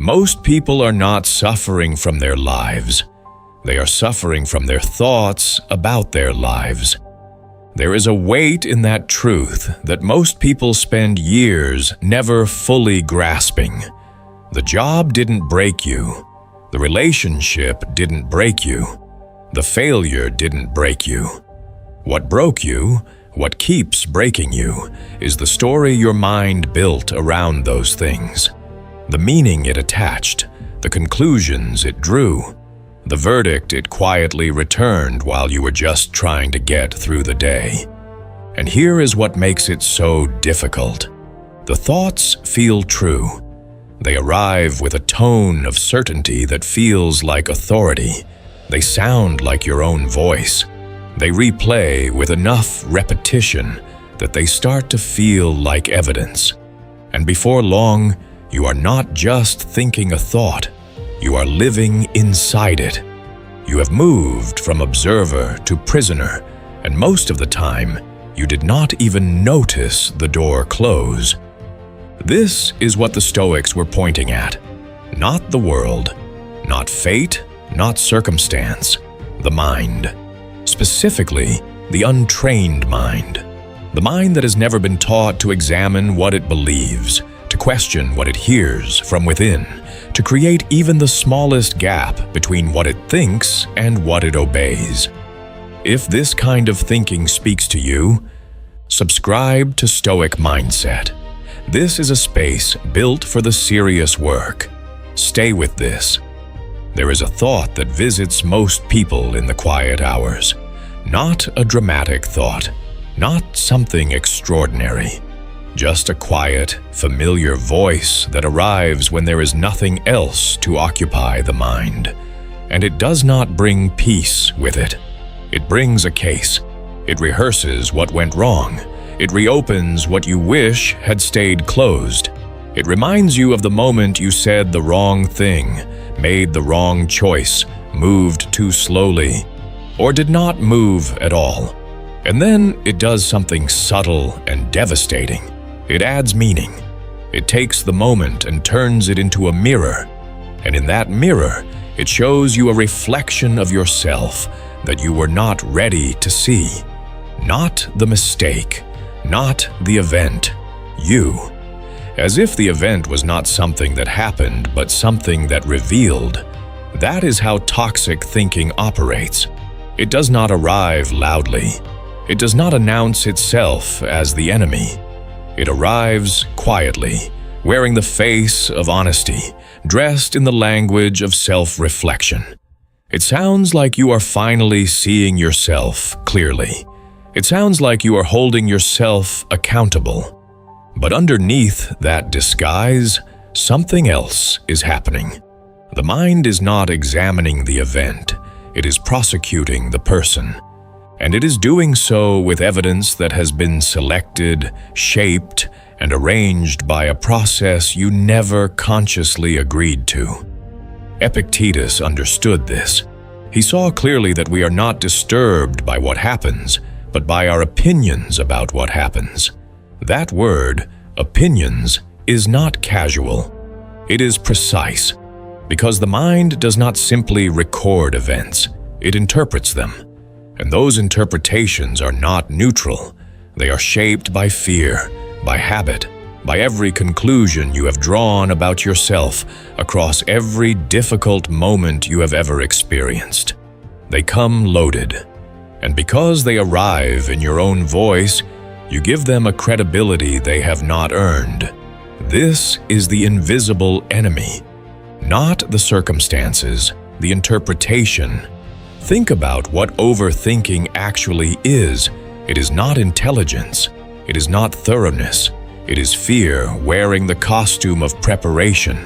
Most people are not suffering from their lives. They are suffering from their thoughts about their lives. There is a weight in that truth that most people spend years never fully grasping. The job didn't break you. The relationship didn't break you. The failure didn't break you. What broke you, what keeps breaking you, is the story your mind built around those things. The meaning it attached, the conclusions it drew, the verdict it quietly returned while you were just trying to get through the day. And here is what makes it so difficult. The thoughts feel true. They arrive with a tone of certainty that feels like authority. They sound like your own voice. They replay with enough repetition that they start to feel like evidence. And before long, you are not just thinking a thought, you are living inside it. You have moved from observer to prisoner, and most of the time, you did not even notice the door close. This is what the Stoics were pointing at. Not the world, not fate, not circumstance, the mind. Specifically, the untrained mind. The mind that has never been taught to examine what it believes, to question what it hears from within, to create even the smallest gap between what it thinks and what it obeys. If this kind of thinking speaks to you, subscribe to Stoic Mindset. This is a space built for the serious work. Stay with this. There is a thought that visits most people in the quiet hours. Not a dramatic thought, not something extraordinary. Just a quiet, familiar voice that arrives when there is nothing else to occupy the mind. And it does not bring peace with it. It brings a case. It rehearses what went wrong. It reopens what you wish had stayed closed. It reminds you of the moment you said the wrong thing, made the wrong choice, moved too slowly, or did not move at all. And then it does something subtle and devastating. It adds meaning. It takes the moment and turns it into a mirror. And in that mirror, it shows you a reflection of yourself that you were not ready to see. Not the mistake, not the event, you. As if the event was not something that happened, but something that revealed. That is how toxic thinking operates. It does not arrive loudly. It does not announce itself as the enemy. It arrives quietly, wearing the face of honesty, dressed in the language of self-reflection. It sounds like you are finally seeing yourself clearly. It sounds like you are holding yourself accountable. But underneath that disguise, something else is happening. The mind is not examining the event. It is prosecuting the person. And it is doing so with evidence that has been selected, shaped, and arranged by a process you never consciously agreed to. Epictetus understood this. He saw clearly that we are not disturbed by what happens, but by our opinions about what happens. That word, opinions, is not casual. It is precise, because the mind does not simply record events, it interprets them. And those interpretations are not neutral. They are shaped by fear, by habit, by every conclusion you have drawn about yourself across every difficult moment you have ever experienced. They come loaded. And because they arrive in your own voice, you give them a credibility they have not earned. This is the invisible enemy, not the circumstances, the interpretation. Think about what overthinking actually is. It is not intelligence. It is not thoroughness. It is fear wearing the costume of preparation.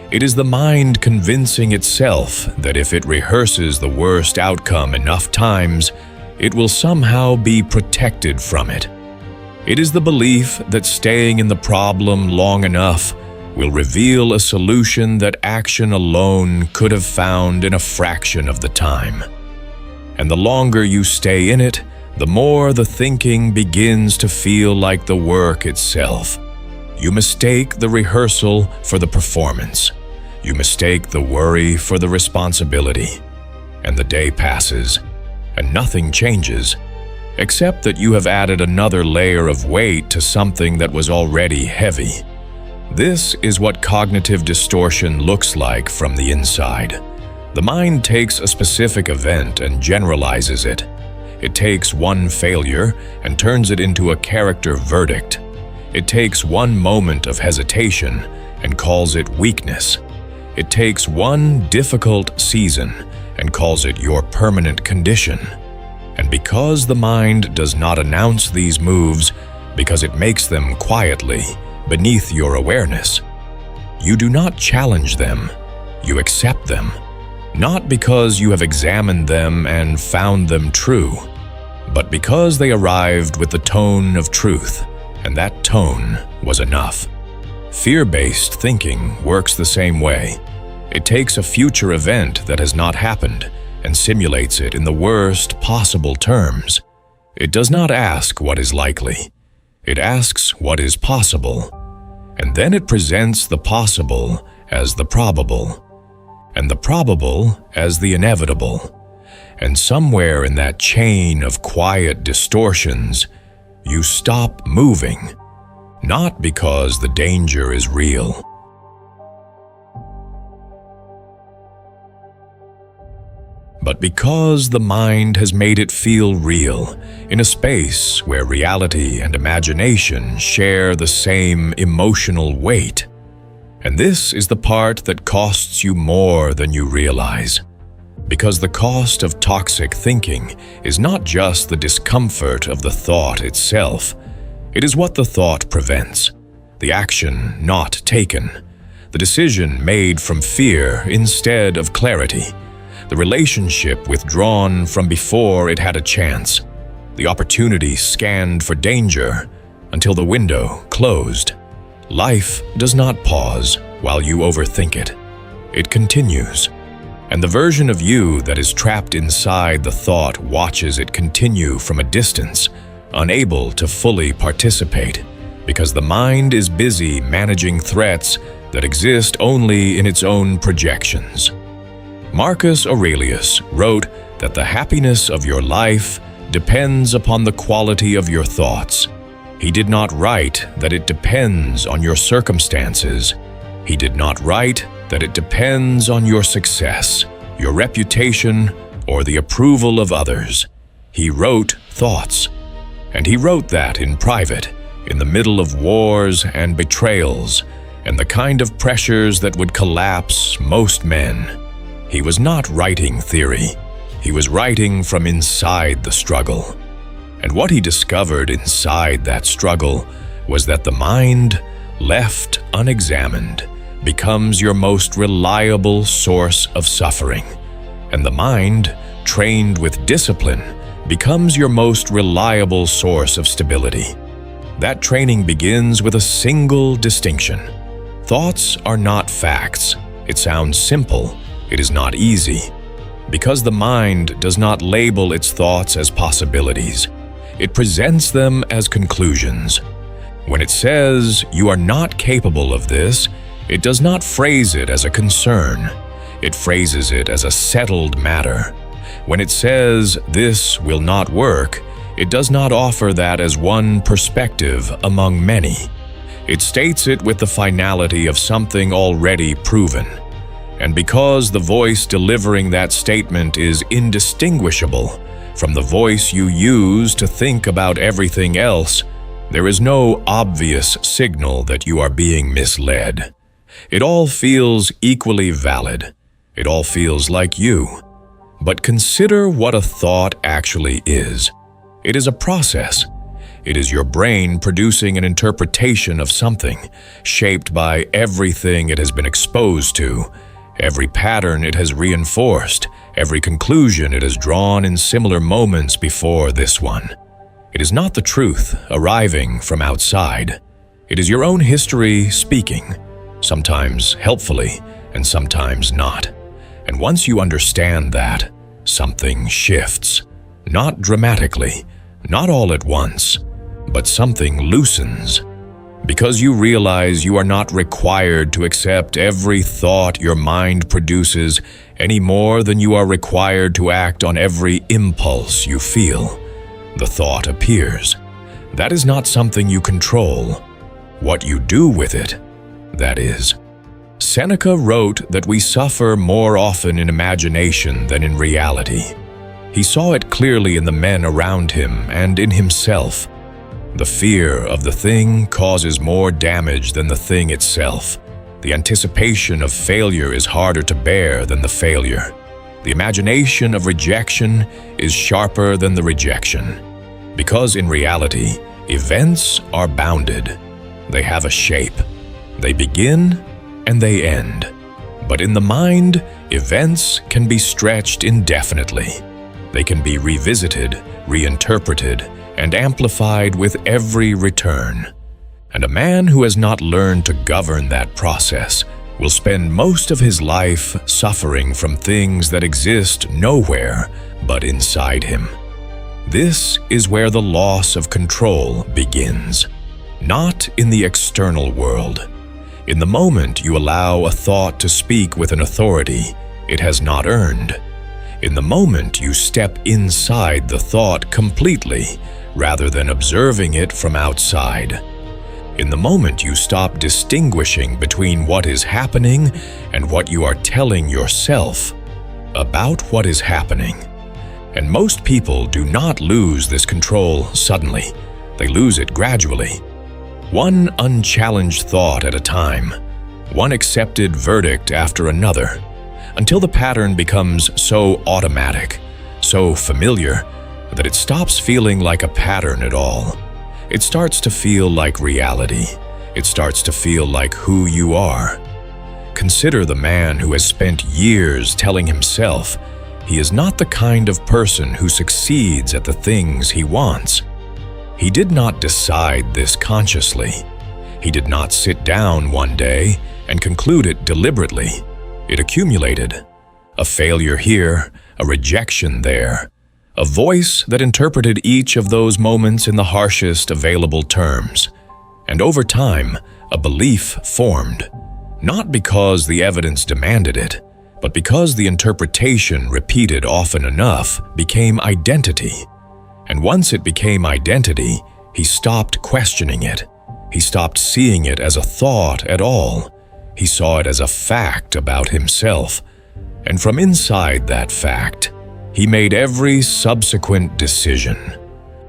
It is the mind convincing itself that if it rehearses the worst outcome enough times, it will somehow be protected from it. It is the belief that staying in the problem long enough will reveal a solution that action alone could have found in a fraction of the time. And the longer you stay in it, the more the thinking begins to feel like the work itself. You mistake the rehearsal for the performance. You mistake the worry for the responsibility, and the day passes, and nothing changes, except that you have added another layer of weight to something that was already heavy. This is what cognitive distortion looks like from the inside. The mind takes a specific event and generalizes it. It takes one failure and turns it into a character verdict. It takes one moment of hesitation and calls it weakness. It takes one difficult season and calls it your permanent condition. And because the mind does not announce these moves, because it makes them quietly, beneath your awareness, you do not challenge them, you accept them, not because you have examined them and found them true, but because they arrived with the tone of truth, and that tone was enough. Fear-based thinking works the same way. It takes a future event that has not happened and simulates it in the worst possible terms. It does not ask what is likely. It asks what is possible, and then it presents the possible as the probable, and the probable as the inevitable. And somewhere in that chain of quiet distortions, you stop moving, not because the danger is real, but because the mind has made it feel real in a space where reality and imagination share the same emotional weight. And this is the part that costs you more than you realize. Because the cost of toxic thinking is not just the discomfort of the thought itself. It is what the thought prevents, the action not taken, the decision made from fear instead of clarity, the relationship withdrawn from before it had a chance, the opportunity scanned for danger until the window closed. Life does not pause while you overthink it. It continues. And the version of you that is trapped inside the thought watches it continue from a distance, unable to fully participate, because the mind is busy managing threats that exist only in its own projections. Marcus Aurelius wrote that the happiness of your life depends upon the quality of your thoughts. He did not write that it depends on your circumstances. He did not write that it depends on your success, your reputation, or the approval of others. He wrote thoughts. And he wrote that in private, in the middle of wars and betrayals, and the kind of pressures that would collapse most men. He was not writing theory. He was writing from inside the struggle. And what he discovered inside that struggle was that the mind, left unexamined, becomes your most reliable source of suffering. And the mind, trained with discipline, becomes your most reliable source of stability. That training begins with a single distinction. Thoughts are not facts. It sounds simple. It is not easy. Because the mind does not label its thoughts as possibilities. It presents them as conclusions. When it says, "You are not capable of this," it does not phrase it as a concern. It phrases it as a settled matter. When it says, "This will not work," it does not offer that as one perspective among many. It states it with the finality of something already proven. And because the voice delivering that statement is indistinguishable from the voice you use to think about everything else, there is no obvious signal that you are being misled. It all feels equally valid. It all feels like you. But consider what a thought actually is. It is a process. It is your brain producing an interpretation of something, shaped by everything it has been exposed to, every pattern it has reinforced, every conclusion it has drawn in similar moments before this one. It is not the truth arriving from outside. It is your own history speaking, sometimes helpfully and sometimes not. And once you understand that, something shifts. Not dramatically, not all at once, but something loosens. Because you realize you are not required to accept every thought your mind produces any more than you are required to act on every impulse you feel. The thought appears. That is not something you control. What you do with it, that is. Seneca wrote that we suffer more often in imagination than in reality. He saw it clearly in the men around him and in himself. The fear of the thing causes more damage than the thing itself. The anticipation of failure is harder to bear than the failure. The imagination of rejection is sharper than the rejection. Because in reality, events are bounded. They have a shape. They begin and they end. But in the mind, events can be stretched indefinitely. They can be revisited, reinterpreted, and amplified with every return. And a man who has not learned to govern that process will spend most of his life suffering from things that exist nowhere but inside him. This is where the loss of control begins. Not in the external world. In the moment you allow a thought to speak with an authority it has not earned. In the moment you step inside the thought completely, rather than observing it from outside. In the moment you stop distinguishing between what is happening and what you are telling yourself about what is happening. And most people do not lose this control suddenly. They lose it gradually. One unchallenged thought at a time, one accepted verdict after another, until the pattern becomes so automatic, so familiar, that it stops feeling like a pattern at all. It starts to feel like reality. It starts to feel like who you are. Consider the man who has spent years telling himself he is not the kind of person who succeeds at the things he wants. He did not decide this consciously. He did not sit down one day and conclude it deliberately. It accumulated. A failure here, a rejection there. A voice that interpreted each of those moments in the harshest available terms. And over time, a belief formed. Not because the evidence demanded it, but because the interpretation repeated often enough became identity. And once it became identity, he stopped questioning it. He stopped seeing it as a thought at all. He saw it as a fact about himself. And from inside that fact, he made every subsequent decision.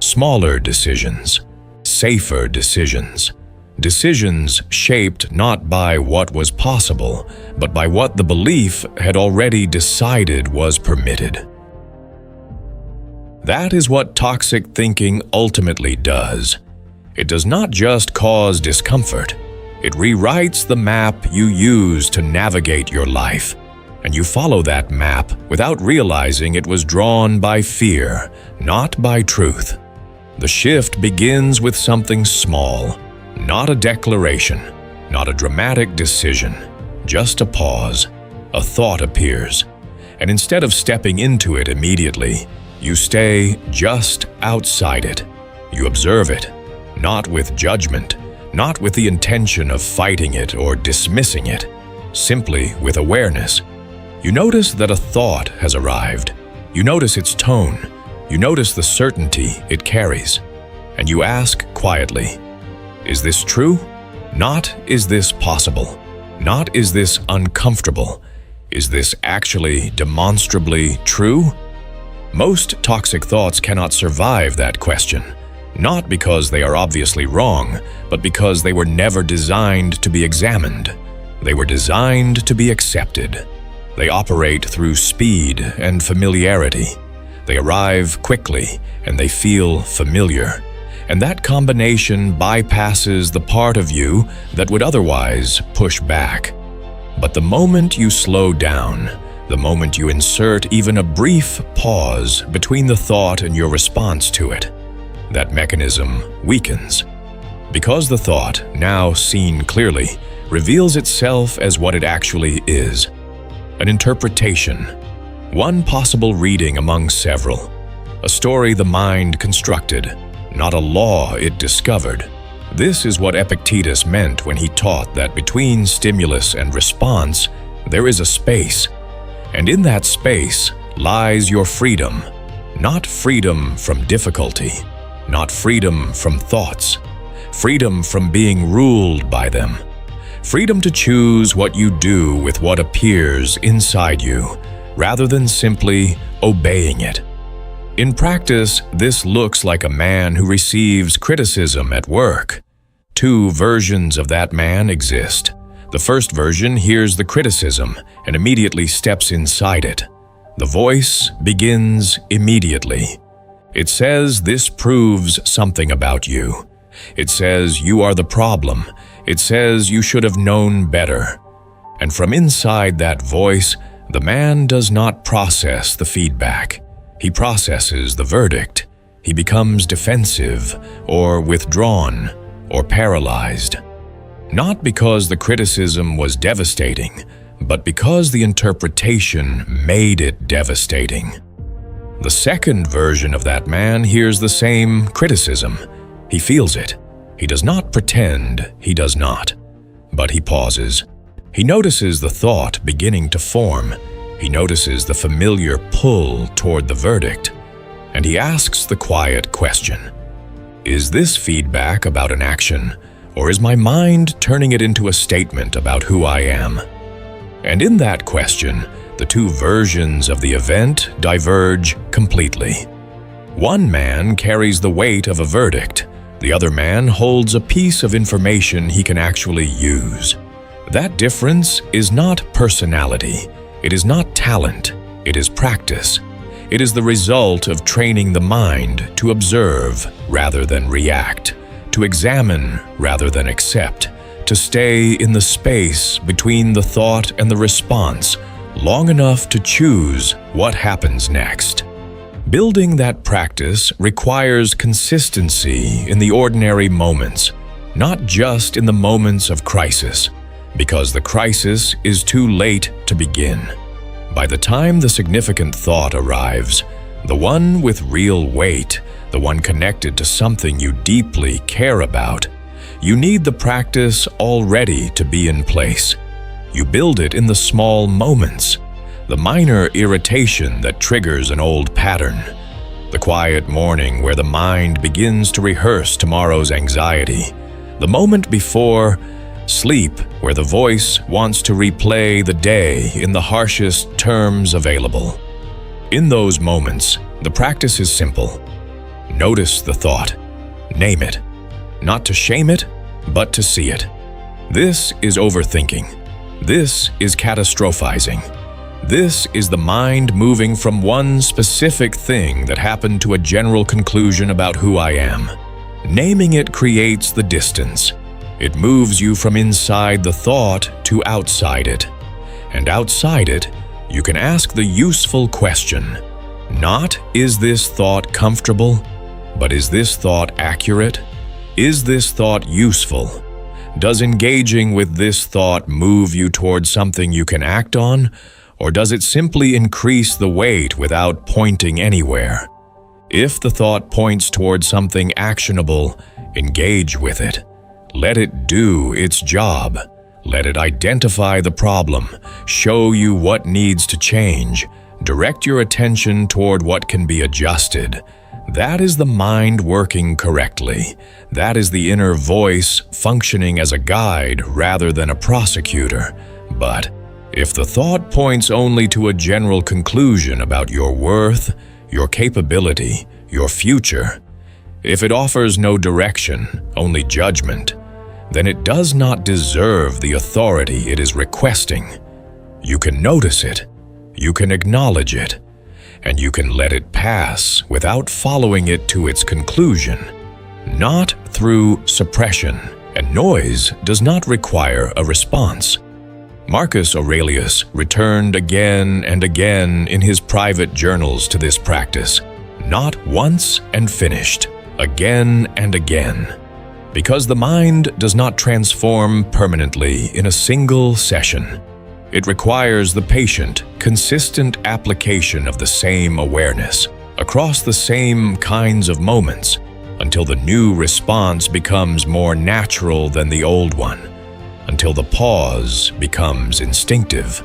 Smaller decisions, safer decisions. Decisions shaped not by what was possible, but by what the belief had already decided was permitted. That is what toxic thinking ultimately does. It does not just cause discomfort. It rewrites the map you use to navigate your life. And you follow that map without realizing it was drawn by fear, not by truth. The shift begins with something small, not a declaration, not a dramatic decision, just a pause. A thought appears, and instead of stepping into it immediately, you stay just outside it. You observe it, not with judgment, not with the intention of fighting it or dismissing it, simply with awareness. You notice that a thought has arrived. You notice its tone. You notice the certainty it carries. And you ask quietly, is this true? Not is this possible? Not is this uncomfortable? Is this actually demonstrably true? Most toxic thoughts cannot survive that question. Not because they are obviously wrong, but because they were never designed to be examined. They were designed to be accepted. They operate through speed and familiarity. They arrive quickly and they feel familiar. And that combination bypasses the part of you that would otherwise push back. But the moment you slow down, the moment you insert even a brief pause between the thought and your response to it, that mechanism weakens. Because the thought, now seen clearly, reveals itself as what it actually is. An interpretation, one possible reading among several, a story the mind constructed, not a law it discovered, This is what Epictetus meant when he taught that between stimulus and response, there is a space. And in that space lies your freedom. Not freedom from difficulty, not freedom from thoughts, freedom from being ruled by them, freedom to choose what you do with what appears inside you, rather than simply obeying it. In practice, this looks like a man who receives criticism at work. Two versions of that man exist. The first version hears the criticism and immediately steps inside it. The voice begins immediately. It says this proves something about you. It says you are the problem. It says you should have known better. And from inside that voice, the man does not process the feedback. He processes the verdict. He becomes defensive or withdrawn or paralyzed. Not because the criticism was devastating, but because the interpretation made it devastating. The second version of that man hears the same criticism. He feels it. He does not pretend he does not. But he pauses. He notices the thought beginning to form. He notices the familiar pull toward the verdict. And he asks the quiet question: is this feedback about an action, or is my mind turning it into a statement about who I am? And in that question, the two versions of the event diverge completely. One man carries the weight of a verdict. The other man holds a piece of information he can actually use. That difference is not personality. It is not talent. It is practice. It is the result of training the mind to observe rather than react, to examine rather than accept, to stay in the space between the thought and the response long enough to choose what happens next. Building that practice requires consistency in the ordinary moments, not just in the moments of crisis, because the crisis is too late to begin. By the time the significant thought arrives, the one with real weight, the one connected to something you deeply care about, you need the practice already to be in place. You build it in the small moments, the minor irritation that triggers an old pattern, the quiet morning where the mind begins to rehearse tomorrow's anxiety, the moment before sleep where the voice wants to replay the day in the harshest terms available. In those moments, the practice is simple. Notice the thought. Name it. Not to shame it, but to see it. This is overthinking. This is catastrophizing. This is the mind moving from one specific thing that happened to a general conclusion about who I am. Naming it creates the distance. It moves you from inside the thought to outside it. And outside it, you can ask the useful question. Not, is this thought comfortable? But is this thought accurate? Is this thought useful? Does engaging with this thought move you towards something you can act on? Or does it simply increase the weight without pointing anywhere? If the thought points towards something actionable, engage with it. Let it do its job. Let it identify the problem, show you what needs to change, direct your attention toward what can be adjusted. That is the mind working correctly. That is the inner voice functioning as a guide rather than a prosecutor. But if the thought points only to a general conclusion about your worth, your capability, your future, if it offers no direction, only judgment, then it does not deserve the authority it is requesting. You can notice it, you can acknowledge it, and you can let it pass without following it to its conclusion. Not through suppression, and noise does not require a response. Marcus Aurelius returned again and again in his private journals to this practice, not once and finished, again and again. Because the mind does not transform permanently in a single session. It requires the patient, consistent application of the same awareness across the same kinds of moments. until the new response becomes more natural than the old one, until the pause becomes instinctive,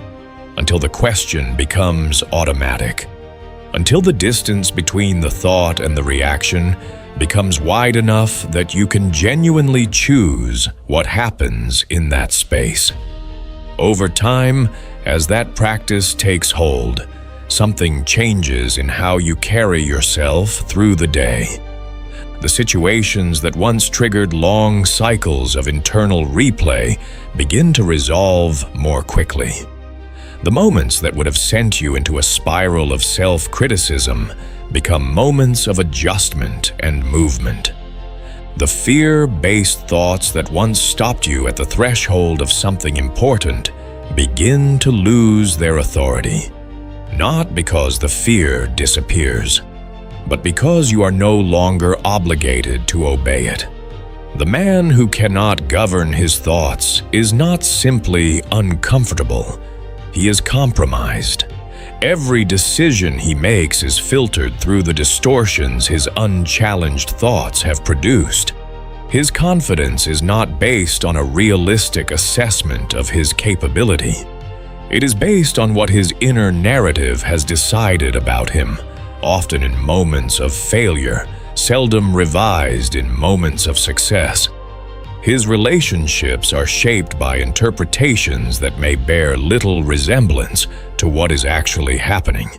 until the question becomes automatic, until the distance between the thought and the reaction becomes wide enough that you can genuinely choose what happens in that space. Over time, as that practice takes hold, something changes in how you carry yourself through the day. The situations that once triggered long cycles of internal replay begin to resolve more quickly. The moments that would have sent you into a spiral of self-criticism become moments of adjustment and movement. The fear-based thoughts that once stopped you at the threshold of something important begin to lose their authority, not because the fear disappears, but because you are no longer obligated to obey it. The man who cannot govern his thoughts is not simply uncomfortable, he is compromised. Every decision he makes is filtered through the distortions his unchallenged thoughts have produced. His confidence is not based on a realistic assessment of his capability. It is based on what his inner narrative has decided about him, often in moments of failure, seldom revised in moments of success. His relationships are shaped by interpretations that may bear little resemblance to what is actually happening.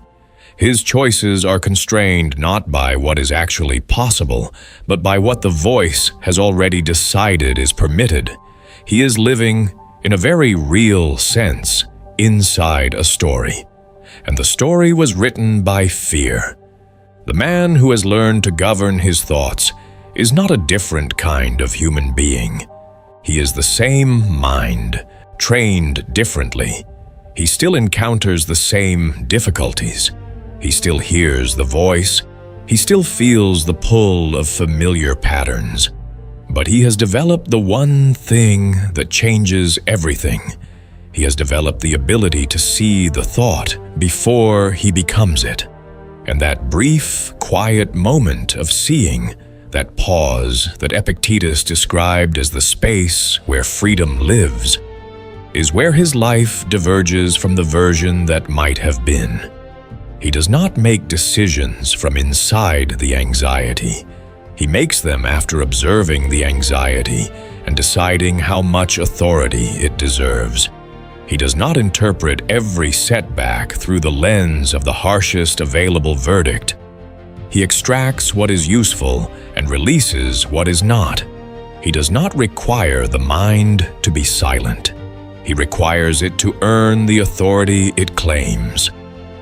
His choices are constrained not by what is actually possible, but by what the voice has already decided is permitted. He is living, in a very real sense, inside a story. And the story was written by fear. The man who has learned to govern his thoughts is not a different kind of human being. He is the same mind, trained differently. He still encounters the same difficulties. He still hears the voice. He still feels the pull of familiar patterns. But he has developed the one thing that changes everything. He has developed the ability to see the thought before he becomes it. And that brief, quiet moment of seeing, that pause that Epictetus described as the space where freedom lives, is where his life diverges from the version that might have been. He does not make decisions from inside the anxiety. He makes them after observing the anxiety and deciding how much authority it deserves. He does not interpret every setback through the lens of the harshest available verdict. He extracts what is useful and releases what is not. He does not require the mind to be silent. He requires it to earn the authority it claims.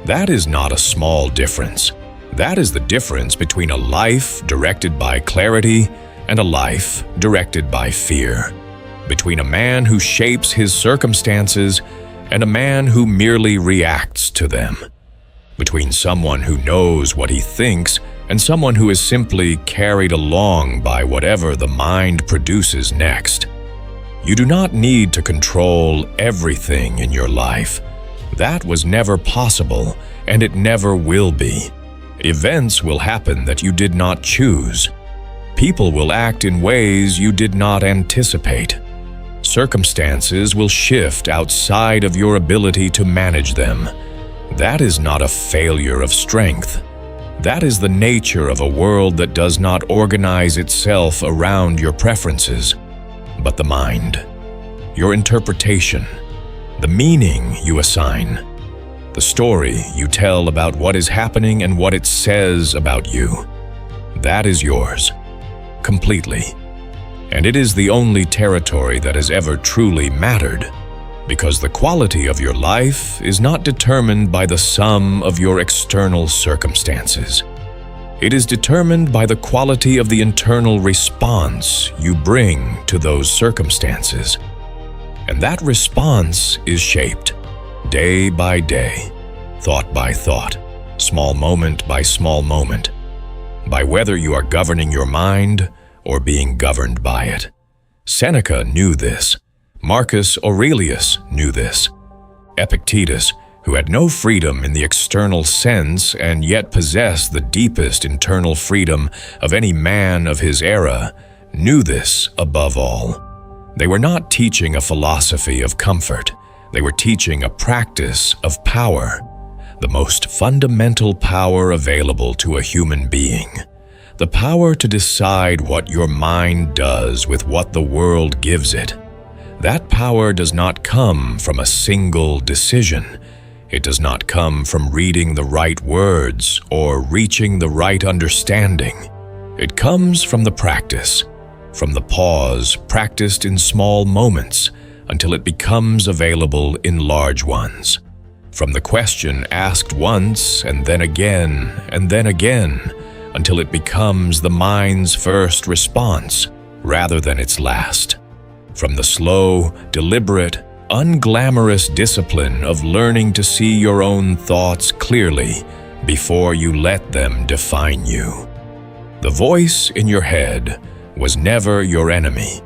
That is not a small difference. That is the difference between a life directed by clarity and a life directed by fear. Between a man who shapes his circumstances and a man who merely reacts to them. Between someone who knows what he thinks and someone who is simply carried along by whatever the mind produces next. You do not need to control everything in your life. That was never possible, and it never will be. Events will happen that you did not choose. People will act in ways you did not anticipate. Circumstances will shift outside of your ability to manage them. That is not a failure of strength. That is the nature of a world that does not organize itself around your preferences, but the mind, your interpretation, the meaning you assign, the story you tell about what is happening and what it says about you. That is yours, completely. And it is the only territory that has ever truly mattered, because the quality of your life is not determined by the sum of your external circumstances. It is determined by the quality of the internal response you bring to those circumstances. And that response is shaped day by day, thought by thought, small moment by small moment, by whether you are governing your mind or being governed by it. Seneca knew this. Marcus Aurelius knew this. Epictetus, who had no freedom in the external sense and yet possessed the deepest internal freedom of any man of his era, knew this above all. They were not teaching a philosophy of comfort. They were teaching a practice of power, the most fundamental power available to a human being. The power to decide what your mind does with what the world gives it. That power does not come from a single decision. It does not come from reading the right words or reaching the right understanding. It comes from the practice, from the pause practiced in small moments until it becomes available in large ones. From the question asked once and then again until it becomes the mind's first response rather than its last. From the slow, deliberate, unglamorous discipline of learning to see your own thoughts clearly before you let them define you. The voice in your head was never your enemy.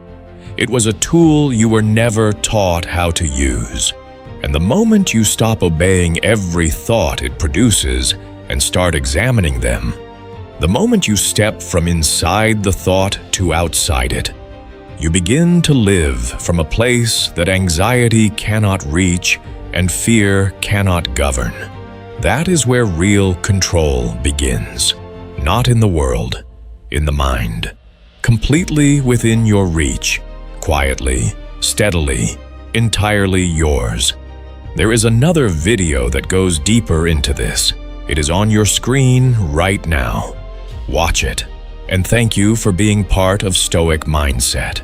It was a tool you were never taught how to use. And the moment you stop obeying every thought it produces and start examining them, the moment you step from inside the thought to outside it, you begin to live from a place that anxiety cannot reach and fear cannot govern. That is where real control begins. Not in the world, in the mind. Completely within your reach, quietly, steadily, entirely yours. There is another video that goes deeper into this. It is on your screen right now. Watch it, and thank you for being part of Stoic Mindset.